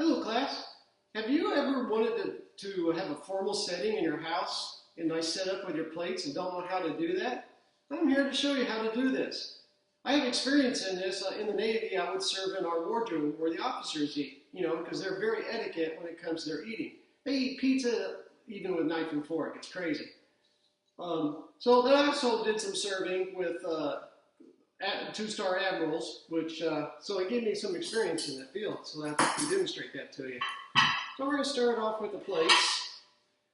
Hello, class. Have you ever wanted to have a formal setting in your house, a nice setup with your plates, and don't know how to do that? I'm here to show you how to do this. I have experience in this. In the Navy, I would serve in our wardroom where the officers eat, because they're very etiquette when it comes to their eating. They eat pizza even with knife and fork. It's crazy. So then I also did some serving with two-star admirals, so it gave me some experience in that field, so I can demonstrate that to you. So we're going to start off with the plates.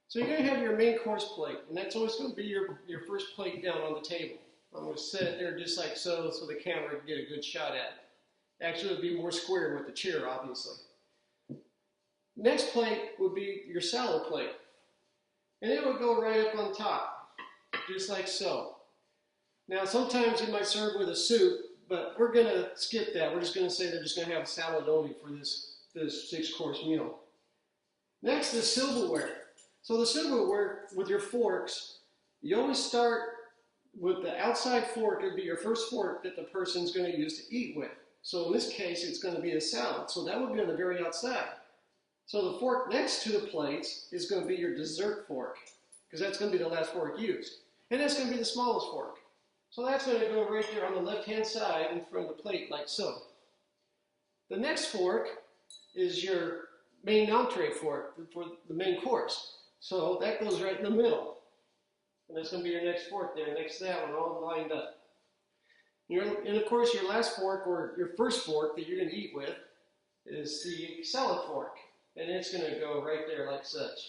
So you're going to have your main course plate, and that's always going to be your first plate down on the table. I'm going to set it there just like so the camera can get a good shot at it. Actually, it would be more square with the chair, obviously. Next plate would be your salad plate, and it would go right up on top, just like so. Now, sometimes you might serve with a soup, but we're going to skip that. We're just going to say they're just going to have salad only for this 6-course meal. Next is silverware. So the silverware with your forks, you always start with the outside fork. It would be your first fork that the person's going to use to eat with. So in this case, it's going to be a salad. So that would be on the very outside. So the fork next to the plates is going to be your dessert fork, because that's going to be the last fork used. And that's going to be the smallest fork. So that's going to go right there on the left-hand side in front of the plate, like so. The next fork is your main entree fork for the main course. So that goes right in the middle. And that's going to be your next fork there, next to that one, all lined up. And of course, your last fork, or your first fork that you're going to eat with, is the salad fork. And it's going to go right there like such.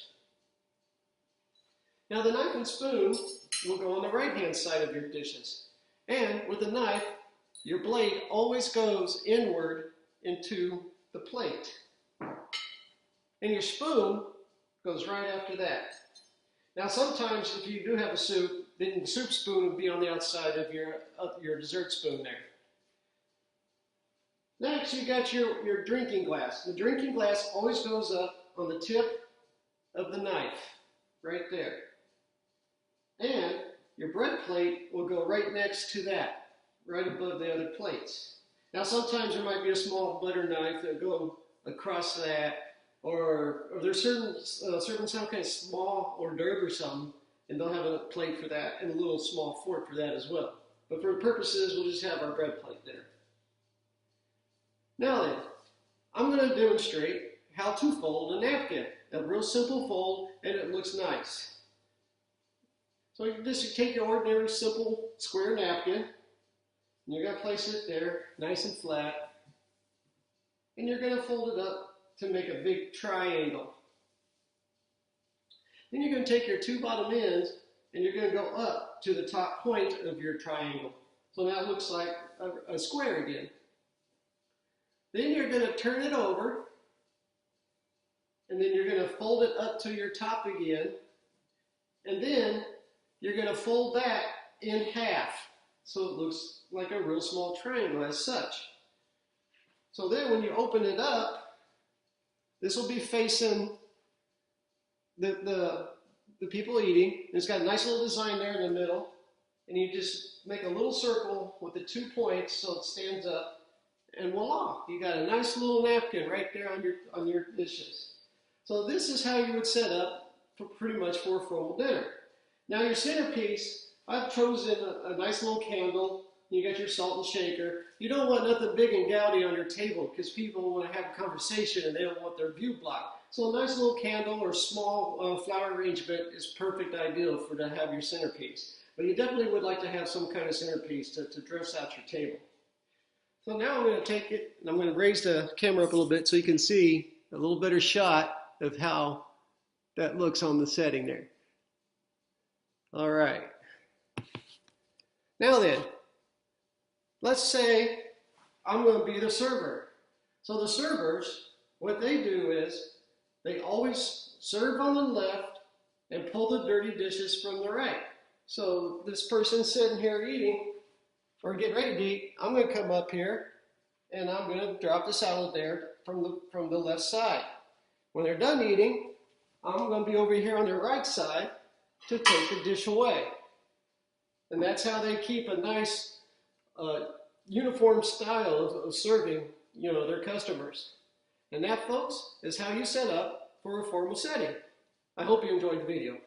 Now the knife and spoon will go on the right-hand side of your dishes. And with the knife, your blade always goes inward into the plate. And your spoon goes right after that. Now sometimes if you do have a soup, then the soup spoon would be on the outside of your dessert spoon there. Next, you got your drinking glass. The drinking glass always goes up on the tip of the knife, right there. And your bread plate will go right next to that, right above the other plates. Now sometimes there might be a small butter knife that will go across that, or there's some kind of small hors d'oeuvre or something, and they'll have a plate for that and a little small fork for that as well. But for purposes, we'll just have our bread plate there. Now then, I'm going to demonstrate how to fold a napkin. A real simple fold, and it looks nice. So you can just take your ordinary simple square napkin, and you're going to place it there, nice and flat, and you're going to fold it up to make a big triangle. Then you're going to take your two bottom ends, and you're going to go up to the top point of your triangle. So now it looks like a square again. Then you're going to turn it over, and then you're going to fold it up to your top again, and then you're going to fold that in half, so it looks like a real small triangle as such. So then when you open it up, this will be facing the people eating. It's got a nice little design there in the middle, and you just make a little circle with the 2 points so it stands up, and voila, you got a nice little napkin right there on your dishes. So this is how you would set up pretty much for a formal dinner. Now your centerpiece, I've chosen a nice little candle. You got your salt and shaker. You don't want nothing big and gaudy on your table because people want to have a conversation and they don't want their view blocked. So a nice little candle or small flower arrangement is perfect ideal to have your centerpiece. But you definitely would like to have some kind of centerpiece to dress out your table. So now I'm going to take it and I'm going to raise the camera up a little bit so you can see a little better shot of how that looks on the setting there. All right. Now then, let's say I'm going to be the server. So the servers, what they do is they always serve on the left and pull the dirty dishes from the right. So this person sitting here eating or getting ready to eat, I'm going to come up here and I'm going to drop the salad there from the left side. When they're done eating, I'm going to be over here on the right side to take the dish away. And that's how they keep a nice uniform style of serving their customers. And that, folks, is how you set up for a formal setting. I hope you enjoyed the video.